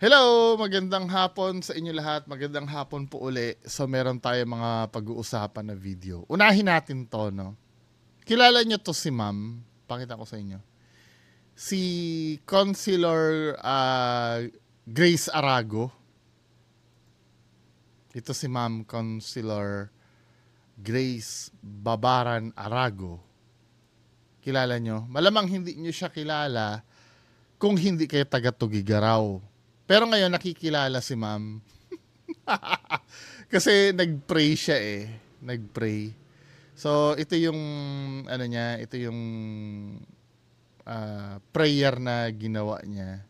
Hello! Magandang hapon sa inyo lahat. Magandang hapon po uli. So, meron tayo mga pag-uusapan na video. Unahin natin to, no? Kilala nyo to si ma'am. Pakita ko sa inyo. Si Consular Grace Arago. Ito si ma'am Consular Grace Babaran Arago. Kilala nyo? Malamang hindi nyo siya kilala kung hindi kayo taga-Tugigaraw. Pero ngayon nakikilala si ma'am. Kasi nag-pray siya eh. Nag-pray. So ito yung ano niya, ito yung prayer na ginawa niya.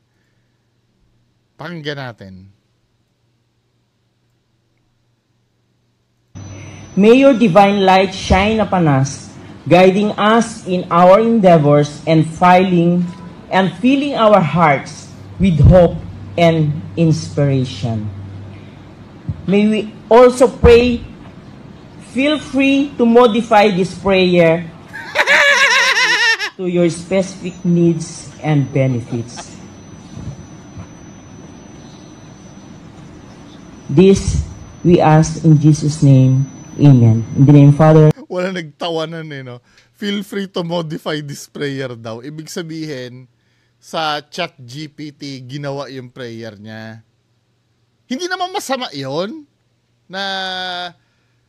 Pakinggan natin. May your divine light shine upon us, guiding us in our endeavors and filling and filling our hearts with hope and inspiration. May we also pray, feel free to modify this prayer to your specific needs and benefits. This we ask in Jesus' name. Amen. In the name of Father. Wala nagtawanan eh, no? Feel free to modify this prayer daw. Ibig sabihin, sa ChatGPT ginawa yung prayer niya. Hindi naman masama yon na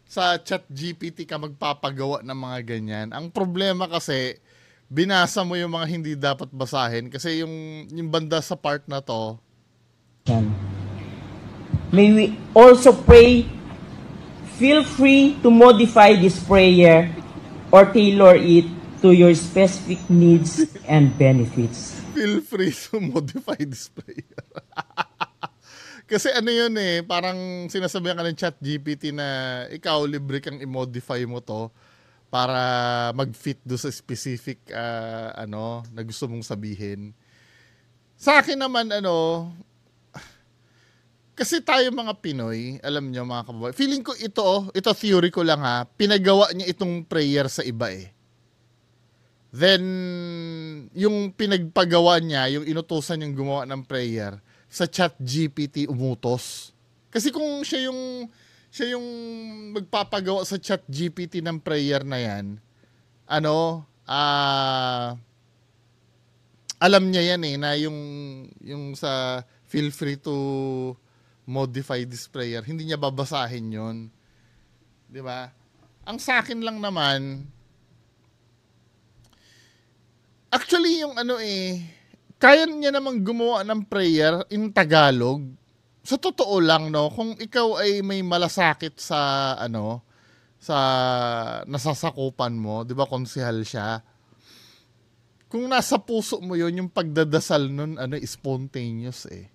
sa ChatGPT ka magpapagawa ng mga ganyan. Ang problema kasi, binasa mo yung mga hindi dapat basahin kasi yung banda sa part na to. May we also pray, feel free to modify this prayer or tailor it to your specific needs and benefits. Feel free to modify this prayer. Kasi ano yun eh, parang sinasabihan ka ng ChatGPT na ikaw libre kang i-modify mo to para mag-fit do sa specific na gusto mong sabihin. Sa akin naman kasi tayo mga Pinoy, alam nyo mga kababayan, feeling ko ito theory ko lang ha, pinagawa niya itong prayer sa iba eh. Then, yung pinagpagawa niya, yung inutusan niyang gumawa ng prayer, sa ChatGPT umutos. Kasi kung siya yung magpapagawa sa ChatGPT ng prayer na yan, alam niya yan eh, na yung sa feel free to modify this prayer, hindi niya babasahin yun. Di ba? Ang sa akin lang naman, actually, yung kaya niya namang gumawa ng prayer in Tagalog. Sa totoo lang, no, kung ikaw ay may malasakit sa, sa nasasakupan mo, di ba, konsehal siya. Kung nasa puso mo yun, yung pagdadasal nun, spontaneous eh.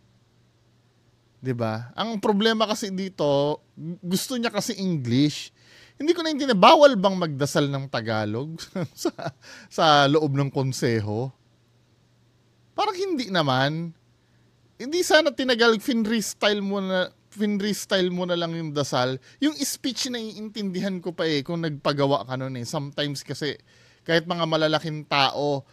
Di ba? Ang problema kasi dito, gusto niya kasi English. Hindi ko naintindihan, bawal bang magdasal ng Tagalog sa loob ng konseho? Parang hindi naman. Hindi sana tinagalog, finrestyle mo na lang yung dasal. Yung speech na iintindihan ko pa eh kung nagpagawa ka nun eh. Sometimes kasi kahit mga malalaking tao,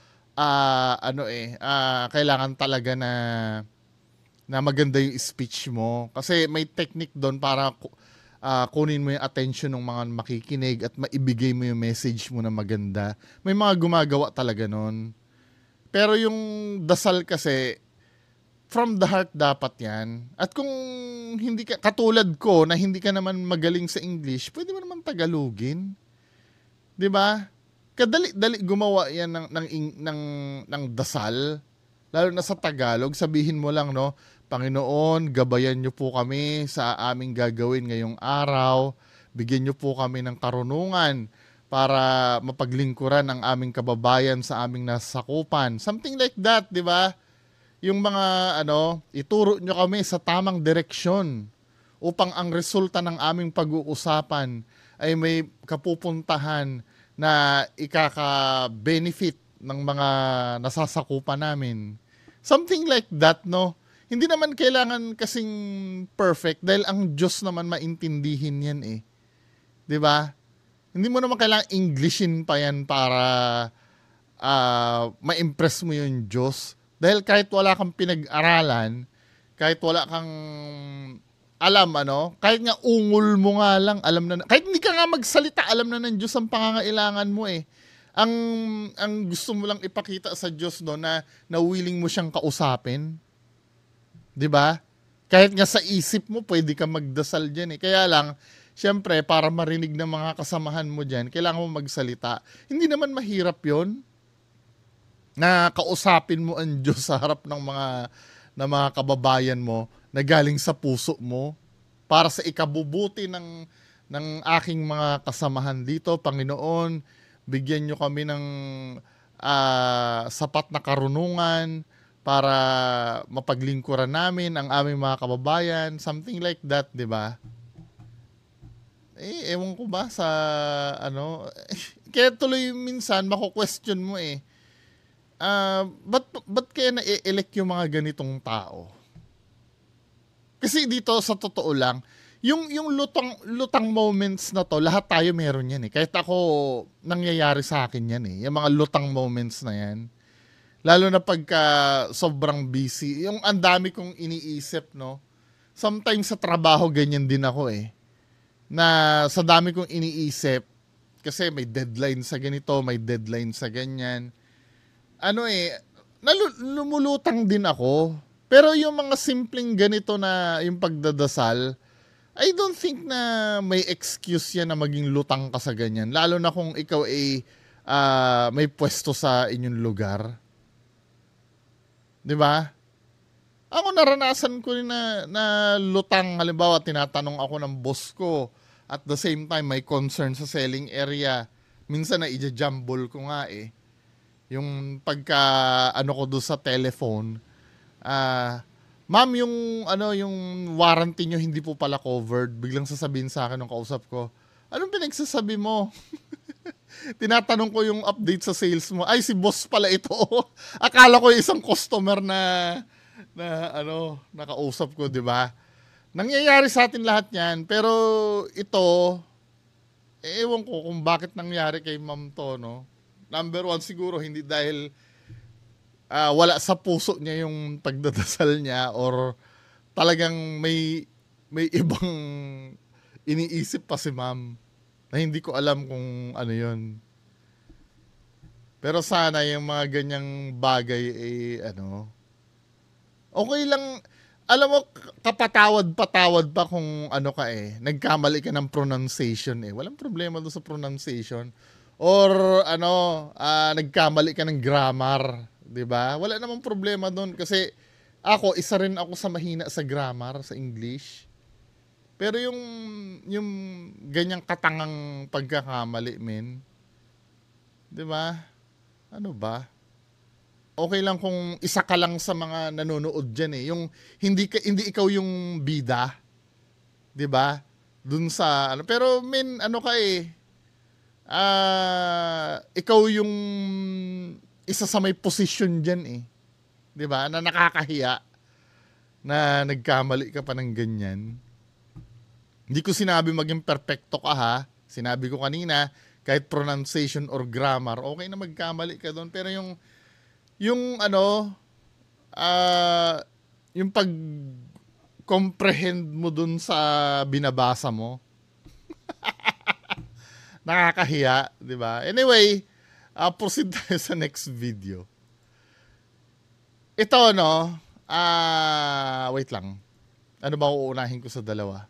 kailangan talaga na maganda yung speech mo. Kasi may technique doon para kunin mo yung attention ng mga makikinig at maibigay mo yung message mo na maganda. May mga gumagawa talaga nun. Pero yung dasal kasi, from the heart dapat yan. At kung hindi ka, katulad ko, na hindi ka naman magaling sa English, pwede mo naman Tagalogin. Diba? Kadali-dali gumawa yan ng dasal. Lalo na sa Tagalog, sabihin mo lang, no, Panginoon, gabayan niyo po kami sa aming gagawin ngayong araw. Bigyan niyo po kami ng karunungan para mapaglingkuran ang aming kababayan sa aming nasasakupan. Something like that, di ba? Yung mga, ituro nyo kami sa tamang direksyon upang ang resulta ng aming pag-uusapan ay may kapupuntahan na ikaka-benefit ng mga nasasakupan namin. Something like that, no? Hindi naman kailangan kasing perfect dahil ang Diyos naman maintindihin yan eh. Di ba? Hindi mo naman kailangan Englishin pa yan para ma-impress mo yung Diyos. Dahil kahit wala kang pinag-aralan, kahit wala kang alam, kahit nga ungol mo nga lang, alam na, kahit hindi ka nga magsalita, alam na ng Diyos ang pangangailangan mo eh. Ang gusto mo lang ipakita sa Diyos na willing mo siyang kausapin. 'Di ba? Kahit nga sa isip mo, pwede ka magdasal diyan eh. Kaya lang, syempre, para marinig ng mga kasamahan mo diyan, kailangan mo magsalita. Hindi naman mahirap 'yon. Na kausapin mo ang Diyos sa harap ng mga kababayan mo na galing sa puso mo para sa ikabubuti ng aking mga kasamahan dito. Panginoon, bigyan nyo kami ng sapat na karunungan para mapaglingkuran namin ang aming mga kababayan. Something like that, di ba? Ewan ko ba sa kaya tuloy minsan mako-question mo eh. Ba't kaya na-elect yung mga ganitong tao? Kasi dito, sa totoo lang, yung lutang moments na to, lahat tayo meron yan eh. Kahit ako, nangyayari sa akin yan eh. Yung mga lutang moments na yan. Lalo na pagka sobrang busy. Yung ang dami kong iniisip, no? Sometimes sa trabaho, ganyan din ako eh. Na sa dami kong iniisip, kasi may deadline sa ganito, may deadline sa ganyan. Lumulutang din ako. Pero yung mga simpleng ganito na yung pagdadasal, I don't think na may excuse yan na maging lutang ka sa ganyan. Lalo na kung ikaw ay may pwesto sa inyong lugar. 'Di ba? Ako naranasan ko rin na lutang. Halimbawa, tinatanong ako ng boss ko. At the same time, may concern sa selling area. Minsan na ija-jumble ko nga eh. Yung pagka ko doon sa telephone, ma'am, yung warranty nyo hindi po pala covered. Biglang sasabihin sa akin ng kausap ko, anong pinagsasabi mo? Tinatanong ko yung update sa sales mo. Ay, si boss pala ito. Akala ko yung isang customer na nakausap ko, di ba? Nangyayari sa atin lahat yan. Pero ito, ewan ko kung bakit nangyari kay ma'am to, no? Number one, siguro hindi dahil wala sa puso niya yung pagdadasal niya or talagang may ibang iniisip pa si ma'am na hindi ko alam kung ano yun. Pero sana yung mga ganyang bagay okay lang. Alam mo, kapatawad-patawad pa kung nagkamali ka ng pronunciation eh. Walang problema doon sa pronunciation. Or nagkamali ka ng grammar, 'di ba? Wala namang problema doon kasi isa rin ako sa mahina sa grammar sa English. Pero yung ganyang katangang pagkakamali, men. 'Di ba? Ano ba? Okay lang kung isa ka lang sa mga nanonood diyan eh. Yung hindi ikaw yung bida. 'Di ba? Doon sa pero men ikaw yung isa sa may position dyan eh. 'Di ba? Na nakakahiya na nagkamali ka pa ng ganyan. Hindi ko sinabi maging perfecto ka ha. Sinabi ko kanina, kahit pronunciation or grammar, okay na magkamali ka doon. Pero yung pag-comprehend mo doon sa binabasa mo, nakakahiya, di ba? Anyway, proceed tayo sa next video. Ito, wait lang. Ano ba uunahin ko sa dalawa?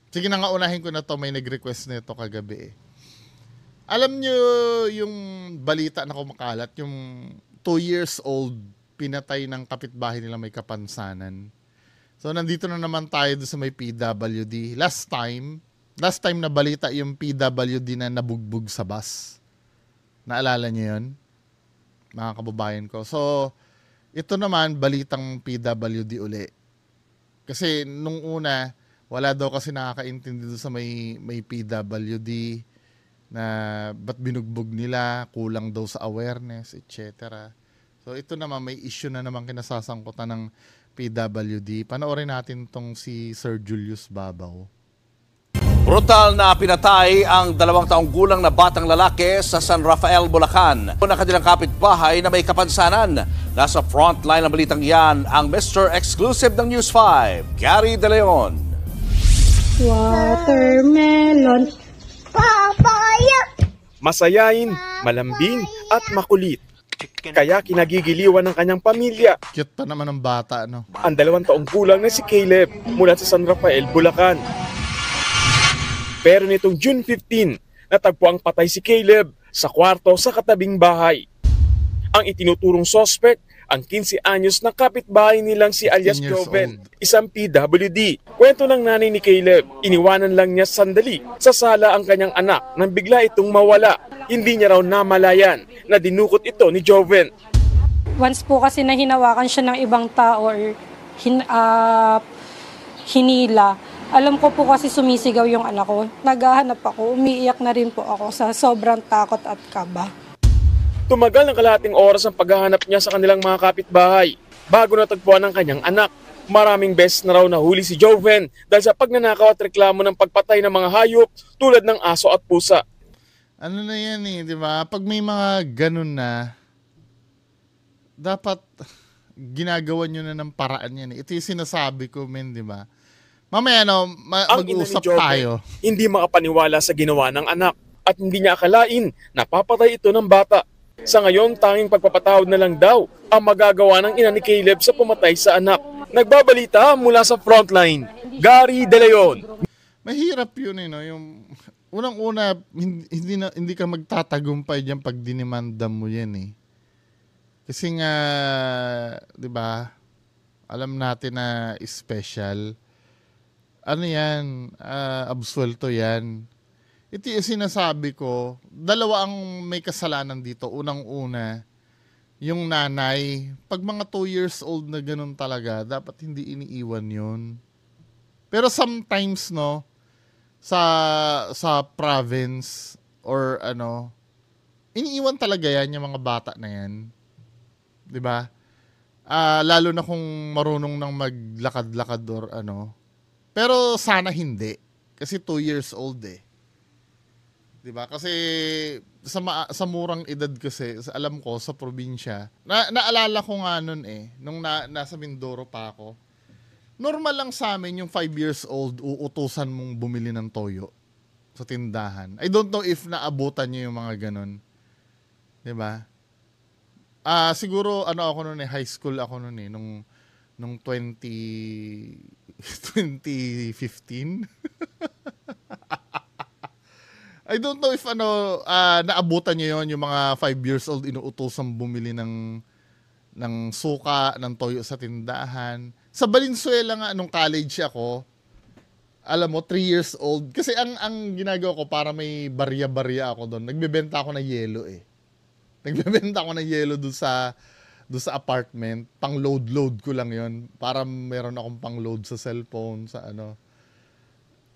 Sige na nga, unahin ko na to. May nag-request na ito kagabi eh. Alam nyo yung balita na kumakalat, yung 2 years old, pinatay ng kapitbahay nila may kapansanan. So, nandito na naman tayo sa may PWD. Last time na balita yung PWD na nabugbog sa bus. Naalala niyo yun? Mga kababayan ko. So, ito naman, balitang PWD uli. Kasi nung una, wala daw kasi nakakaintindi doon sa may PWD na ba't binugbog nila, kulang daw sa awareness, etc. So, ito naman, may issue na naman kinasasangkutan ng PWD. Panoorin natin tong si Sir Julius Babaw. Brutal na pinatay ang 2 taong gulang na batang lalaki sa San Rafael, Bulacan. Una kanilang kapitbahay na may kapansanan. Nasa frontline ng balitang yan ang Mr. Exclusive ng News 5, Gary De Leon. Watermelon. Papaya. Masayain, malambing at makulit. Kaya kinagigiliwan ng kanyang pamilya Cute pa naman ng bata, no? ang 2 taong gulang na si Caleb mula sa San Rafael, Bulacan. Pero nitong June 15, natagpo ang patay si Caleb sa kwarto sa katabing bahay. Ang itinuturong sospek, ang 15 anyos na kapitbahay nilang si alias 15 years Joven, old. isang PWD. Kwento ng nanay ni Caleb, iniwanan lang niya sandali sa sala ang kanyang anak nang bigla itong mawala. Hindi niya raw namalayan na dinukot ito ni Joven. Once po kasi na hinawakan siya ng ibang tao or hinila, alam ko po kasi sumisigaw yung anak ko. Naghahanap ako, umiiyak na rin po ako sa sobrang takot at kaba. Tumagal ng kalahating oras ang paghahanap niya sa kanilang mga kapitbahay bago natagpuan ang kanyang anak. Maraming beses na raw nahuli si Joven dahil sa pagnanakaw at reklamo ng pagpatay ng mga hayop tulad ng aso at pusa. Ano na yan eh, di ba? Pag may mga ganun na, dapat ginagawa nyo na ng paraan yan eh. Ito yung sinasabi ko, men, di ba? Mamaya, no, Ang ina ni mag-uusap Joven, tayo. hindi makapaniwala sa ginawa ng anak at hindi niya akalain na papatay ito ng bata. Sa ngayon, tanging pagpapatawad na lang daw ang magagawa ng ina ni Caleb sa pumatay sa anak. Nagbabalita mula sa frontline, Gary De Leon. Mahirap yun eh, no? Yung unang-una, hindi ka magtatagumpay diyan pag dinimanda mo yan eh. Kasi nga, 'di ba? Alam natin na special. Ano 'yan? Absuelto 'yan. Ito yung sinasabi ko, 2 ang may kasalanan dito. Unang-una, yung nanay, pag mga 2 years old na ganun talaga, dapat hindi iniiwan yun. Pero sometimes, no, sa province or ano, iniiwan talaga yan yung mga bata na yan. 'Di ba? Lalo na kung marunong nang maglakad-lakad or ano. Pero sana hindi kasi 2 years old eh. 'Di ba? Kasi sa murang edad kasi, alam ko sa probinsya. Naalala ko nga noon eh nung nasa Mindoro pa ako. Normal lang sa amin yung 5 years old, uutusan mong bumili ng toyo sa tindahan. I don't know if naabutan niyo yung mga ganun. 'Di ba? Siguro ano ako noon eh, high school ako noon eh nung 2015. I don't know if naabutan niyo yon yung mga 5 years old inuutusan bumili ng suka, ng toyo sa tindahan. Sa Valenzuela nga, nung college ako, alam mo, 3 years old. Kasi ang ginagawa ko, para may barya-barya ako doon, nagbebenta ako ng yelo eh. Nagbebenta ako ng yelo doon sa apartment. Pang-load ko lang yon para meron akong pang-load sa cellphone, sa ano.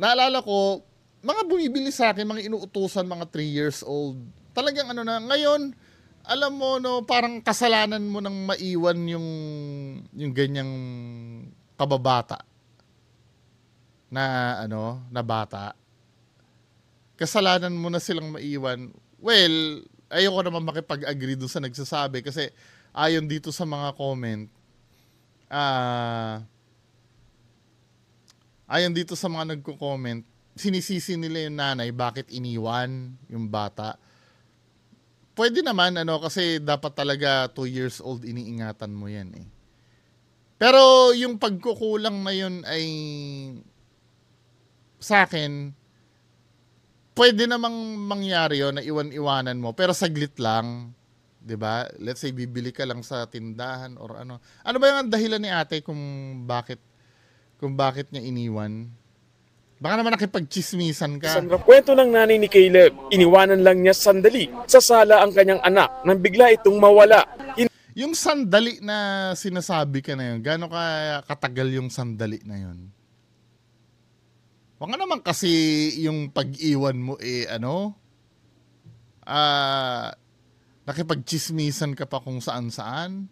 Naalala ko, mga bumibili sa akin, mga inuutusan, mga 3 years old. Talagang ano na, ngayon, alam mo, no, parang kasalanan mo nang maiwan yung ganyang kababata na bata. Kasalanan mo na silang maiwan. Well, ayoko naman makipag-agree dun sa nagsasabi kasi ayon dito sa mga comment, ayon dito sa mga nagko-comment, sinisisi nila yung nanay bakit iniwan yung bata. Pwede naman kasi dapat talaga 2 years old iniingatan mo yan eh. Pero yung pagkukulang na yun ay sa akin, pwede namang mangyari yun na iwan-iwanan mo pero saglit lang, 'di ba? Let's say bibili ka lang sa tindahan or ano. Ano ba yung dahilan ni ate kung bakit niya iniwan? Baka naman nakipagchismisan ka. Kwento ng nanay ni Caleb, iniwanan lang niya sandali sa sala ang kanyang anak nang bigla itong mawala. Yung sandali na sinasabi ka na yun, gaano katagal yung sandali na yun? Huwag naman kasi yung pag-iwan mo nakipagchismisan ka pa kung saan-saan.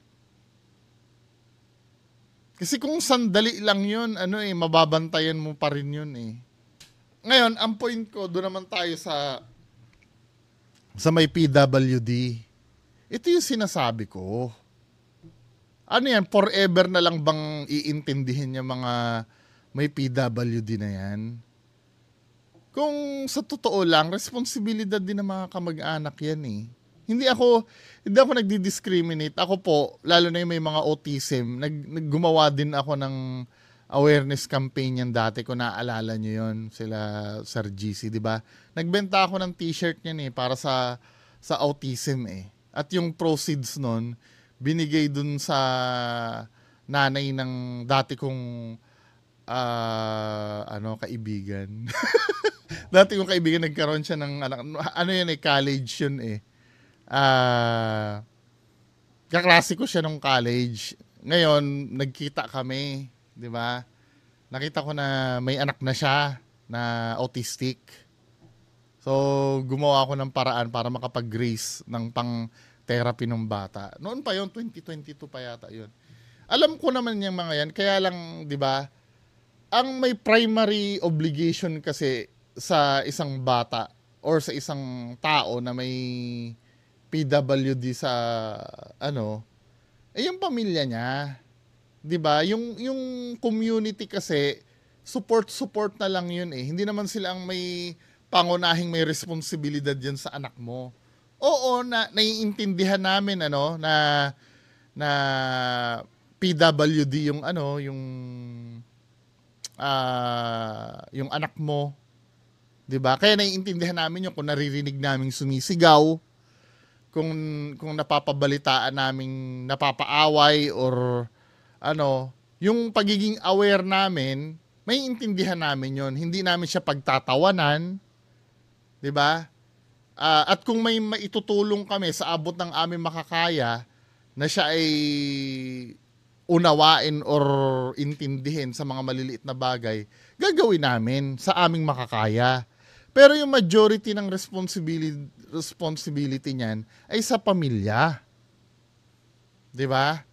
Kasi kung sandali lang yun, mababantayan mo pa rin yun eh. Ngayon, ang point ko, doon naman tayo sa may PWD. Ito yung sinasabi ko. ano yan, forever na lang bang iintindihin yung mga may PWD na yan? Kung sa totoo lang, responsibilidad din ng mga kamag-anak yan eh. Hindi ako nagdi-discriminate. Ako po, lalo na yung may mga autism, naggumawa din ako ng awareness campaign yan dati, kung naaalala nyo yun, sila Sir GC, di ba? Nagbenta ako ng t-shirt yan eh, para sa autism eh. At yung proceeds nun, binigay dun sa nanay ng dati kong kaibigan. Dati kong kaibigan, nagkaroon siya ng anak. Ano yan eh, college yun eh. Kaklase ko siya nung college. Ngayon, nagkita kami, di ba? Nakita ko na may anak na siya na autistic. So, gumawa ako ng paraan para makapag-grace ng pang-therapy ng bata. Noon pa yon, 2022 pa yata yun. Alam ko naman yung mga yan, kaya lang, di ba, ang may primary obligation kasi sa isang bata or sa isang tao na may PWD sa yung pamilya niya. 'Di ba? Yung community kasi support na lang 'yun eh. Hindi naman sila ang may pangunahing may responsibilidad diyan sa anak mo. Oo, naiintindihan namin na PWD yung yung anak mo. 'Di ba? Kaya naiintindihan namin yung kung naririnig naming sumisigaw, kung napapabalitaan naming napapaaway or yung pagiging aware namin, may intindihan namin yon. Hindi namin siya pagtatawanan, 'di ba? At kung may maitutulong kami sa abot ng aming makakaya na siya ay unawain or intindihin sa mga maliliit na bagay, gagawin namin sa aming makakaya. Pero yung majority ng responsibility niyan ay sa pamilya. 'Di ba?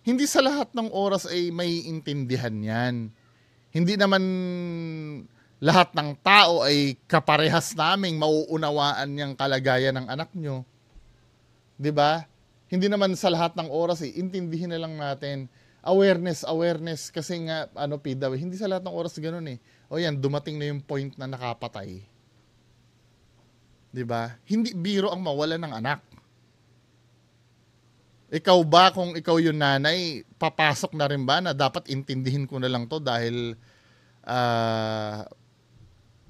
Hindi sa lahat ng oras ay may intindihan 'yan. Hindi naman lahat ng tao ay kaparehas naming mauunawaan yung kalagayan ng anak nyo. 'Di ba? Hindi naman sa lahat ng oras intindihin na lang natin. Awareness kasi nga PWD, hindi sa lahat ng oras ganoon eh. O yan, dumating na yung point na nakapatay. 'Di ba? Hindi biro ang mawala ng anak. Ikaw ba, kung ikaw yung nanay, papasok na rin ba na dapat intindihin ko na lang to dahil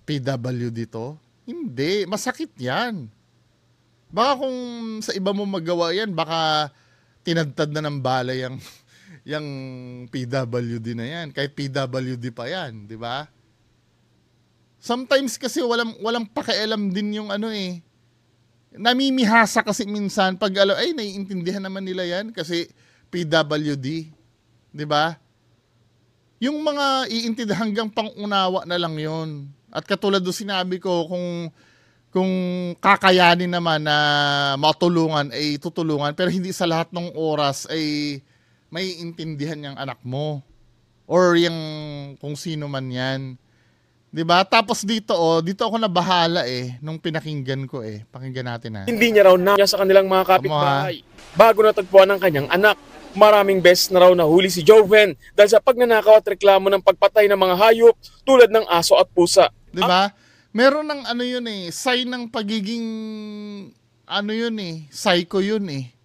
PWD to? Hindi, masakit 'yan. Baka kung sa iba mo magawa 'yan, baka tinadtad na ng bala yung PWD na 'yan, kahit PWD pa 'yan, 'di ba? Sometimes kasi walang pakialam din yung namimihasa kasi minsan pag naiintindihan naman nila 'yan kasi PWD, 'di ba? Yung mga iintindihan hanggang pang-unawa na lang 'yon. At katulad do sinabi ko, kung kakayanin naman na matulungan ay tutulungan, pero hindi sa lahat ng oras ay may intindihan yung anak mo or yung kung sino man yan. 'Di ba? Tapos dito ako nabahala nung pinakinggan ko Pakinggan natin Hindi niya raw na sa kanilang mga kapitbahay bago natagpuan ng kanyang anak. Maraming beses na raw nahuli si Joven dahil sa pagnanakaw at reklamo ng pagpatay ng mga hayop tulad ng aso at pusa. 'Di ba? Meron ng sign ng pagiging psycho yun eh.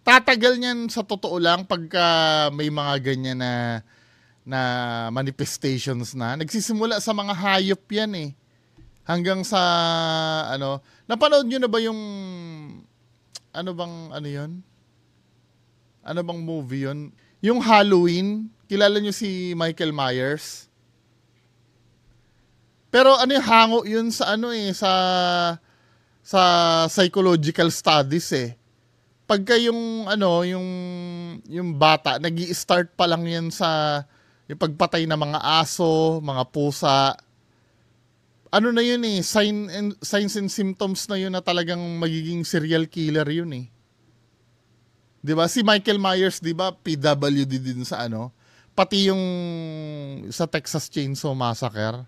Tatagal niyan sa totoo lang pagka may mga ganyan na manifestations na. Nagsisimula sa mga hayop yan eh. Hanggang sa napanood nyo na ba yung ano bang movie yun? Yung Halloween, kilala nyo si Michael Myers? Pero yung hango yun sa sa psychological studies Pagka yung bata, nag-i-start pa lang yan sa yung pagpatay ng mga aso, mga pusa. Na yun signs and symptoms na yun na talagang magiging serial killer yun 'Di ba? Si Michael Myers, 'di ba? PWD din sa pati yung sa Texas Chainsaw Massacre.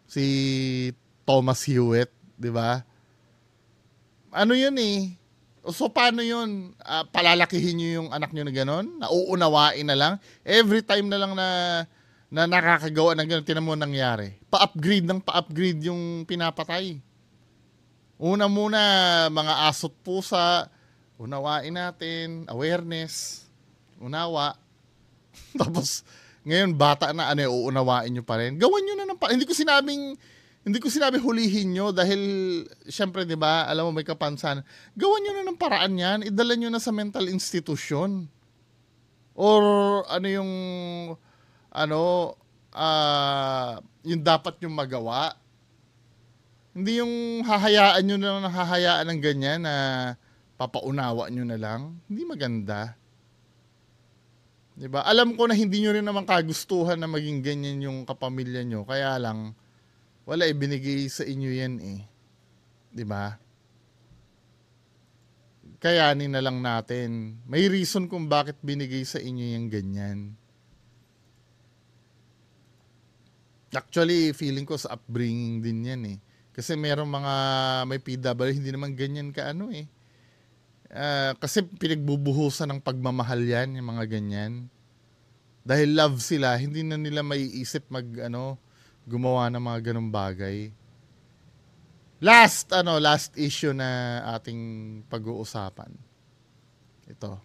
Si Thomas Hewitt, 'di ba? Yun So, paano yun? Palalakihin nyo yung anak nyo na gano'n? Nauunawain na lang? Every time na lang na nakakagawa ng gano'n, tinan mo nangyari. Pa-upgrade ng pa-upgrade yung pinapatay. Una muna, mga asot pusa, unawain natin, awareness, unawa. Tapos, ngayon, bata na, uunawain nyo pa rin. Gawan nyo na ng Hindi ko sinabing hulihin nyo dahil, syempre, di ba, alam mo, may kapansanan. Gawan nyo na ng paraan yan. Idala nyo na sa mental institution. Or, yung dapat yung magawa. Hindi yung hahayaan nyo na hahayaan ng ganyan na papaunawa nyo na lang. Hindi maganda. Diba? Alam ko na hindi nyo rin naman kagustuhan na maging ganyan yung kapamilya nyo. Kaya lang, wala binigay sa inyo yan eh. Diba? Kayanin na lang natin. May reason kung bakit binigay sa inyo yung ganyan. Actually, feeling ko sa upbringing din yan eh. Kasi merong may PW, hindi naman ganyan ka eh. Kasi pinagbubuhusan ng pagmamahal yan, yung mga ganyan. Dahil love sila, hindi na nila maiisip gumawa ng mga ganong bagay. Last issue na ating pag-uusapan. Ito.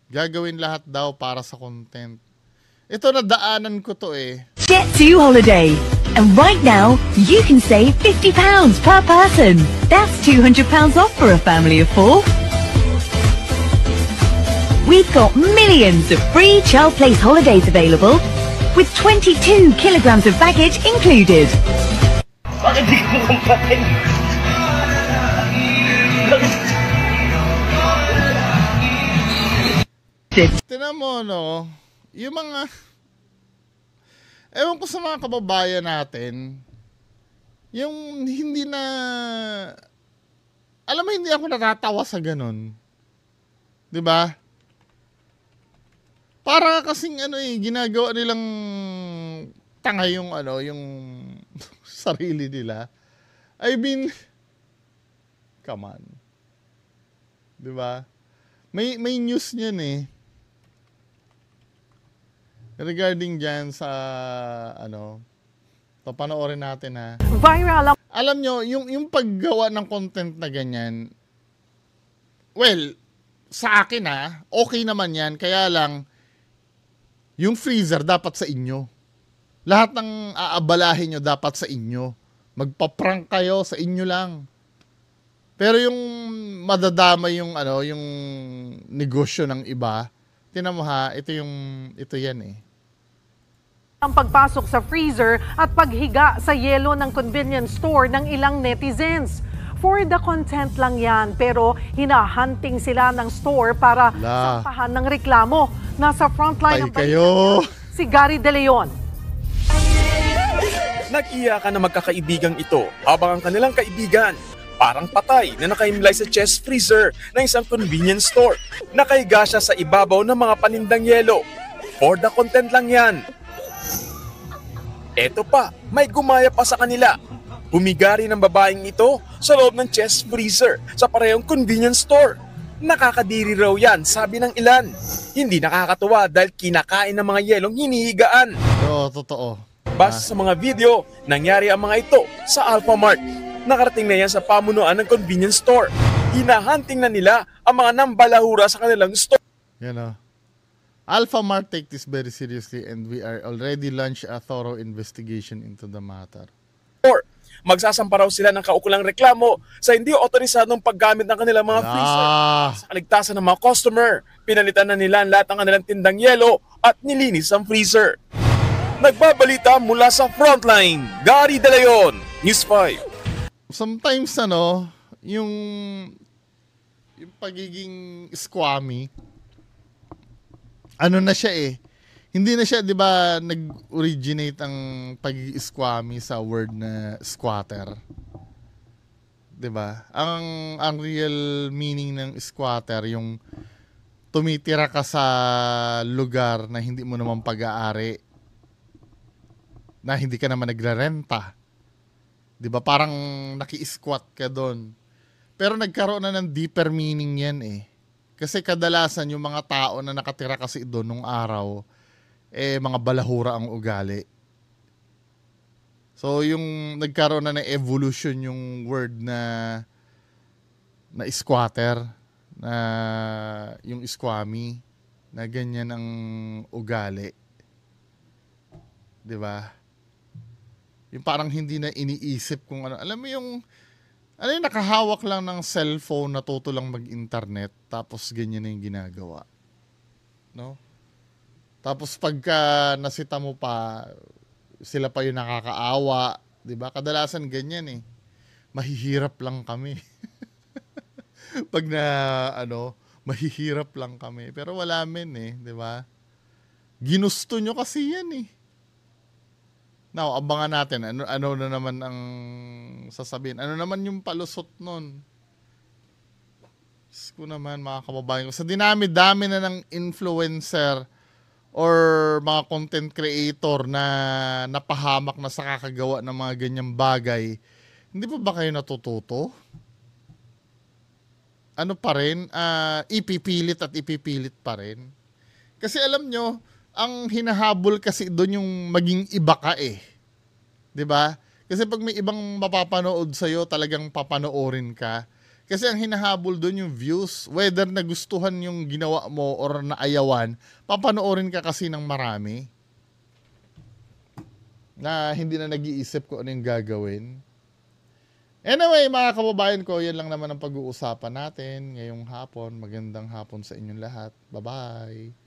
Gagawin lahat daw para sa content. Ito, nadaanan ko to eh. Jet2 Holiday. And right now, you can save £50 per person. That's £200 off for a family of 4. We've got millions of free child place holidays available with 22 kilograms of baggage included. Tinan mo, yung mga... Ewan ko sa mga kababayan natin, yung hindi na... Alam mo, hindi ako natatawa sa ganun. Diba? Para kasing ginagawa nilang tanga yung yung sarili nila. I mean, come on. Diba? May news niyan eh. Regarding dyan sa, panoorin natin ha. Viral. Alam nyo, yung paggawa ng content na ganyan, well, sa akin okay naman yan, kaya lang, yung freezer dapat sa inyo. Lahat ng aabalahin nyo dapat sa inyo. Magpa-prank kayo sa inyo lang. Pero yung madadama yung, yung negosyo ng iba, tinan mo ito yan eh. Ang pagpasok sa freezer at paghiga sa yelo ng convenience store ng ilang netizens. For the content lang yan, pero hinahunting sila ng store para sampahan ng reklamo. Nasa frontline ng kayo. Si Gary De Leon. Nag-iyakan na magkakaibigang ito habang ang kanilang kaibigan parang patay na nakaimlay sa chest freezer ng isang convenience store. Nakahiga siya sa ibabaw ng mga panindang yelo. For the content lang yan. Eto pa, may gumaya pa sa kanila. Humigari ng babaeng ito sa loob ng chest freezer sa parehong convenience store. Nakakadiri raw yan, sabi ng ilan. Hindi nakakatuwa dahil kinakain ng mga yelong hinihigaan. Oo, totoo. Base sa mga video, nangyari ang mga ito sa Alphamart. Nakarating na yan sa pamunuan ng convenience store. Hinahunting na nila ang mga nambalahura sa kanilang store. Yan Alphamart take this very seriously and we are already launched a thorough investigation into the matter. Magsasampa raw sila ng kaukulang reklamo sa hindi otorisadong paggamit ng kanilang mga freezer. Sa kaligtasan ng mga customer, pinalitan na nila ang lahat ng kanilang tindang yelo at nilinis ang freezer. Nagbabalita mula sa Frontline, Gary De Leon, News 5. Sometimes yung pagiging squammy, na siya eh. Hindi na siya, 'di ba, nag-originate ang pagiging squammy sa word na squatter. 'Di ba? Ang real meaning ng squatter yung tumitira ka sa lugar na hindi mo naman pag-aari. Na hindi ka naman nagrerenta. 'Di ba? Parang naki-squat ka doon. Pero nagkaroon na ng deeper meaning yan eh. Kasi kadalasan yung mga tao na nakatira kasi doon nung araw, mga balahura ang ugali. So yung nagkaroon na ng evolution yung word na squatter, na yung squammy, na ganyan ang ugali. 'Di ba? Yung parang hindi na iniisip kung ano. Alam mo yung nakahawak lang ng cellphone, natuto lang mag-internet, tapos ganyan na yung ginagawa. No? Tapos pagka nasita mo pa, sila pa yung nakakaawa, 'di ba? Kadalasan ganyan eh. Mahihirap lang kami. Pag mahihirap lang kami. Pero wala men eh, 'di ba? Ginusto nyo kasi yan eh. Now, abangan natin ano na naman ang sasabihin. Ano naman yung palusot nun? Diyos ko naman, mga kababayan ko. Sa dinami-dami na ng influencer or mga content creator na napahamak na sa kakagawa ng mga ganyang bagay, hindi pa ba kayo natututo? Ano pa rin? Ipipilit at ipipilit pa rin. Kasi alam nyo, ang hinahabol kasi doon yung maging iba ka eh. 'Di ba? Kasi pag may ibang mapapanood sa iyo, talagang papanoorin ka. Kasi ang hinahabol doon yung views, whether nagustuhan yung ginawa mo or naayawan, papanoorin ka kasi ng marami. Na hindi na nag-iisip kung ano yung gagawin. Anyway, mga kababayan ko, yan lang naman ang pag-uusapan natin ngayong hapon. Magandang hapon sa inyong lahat. Bye-bye.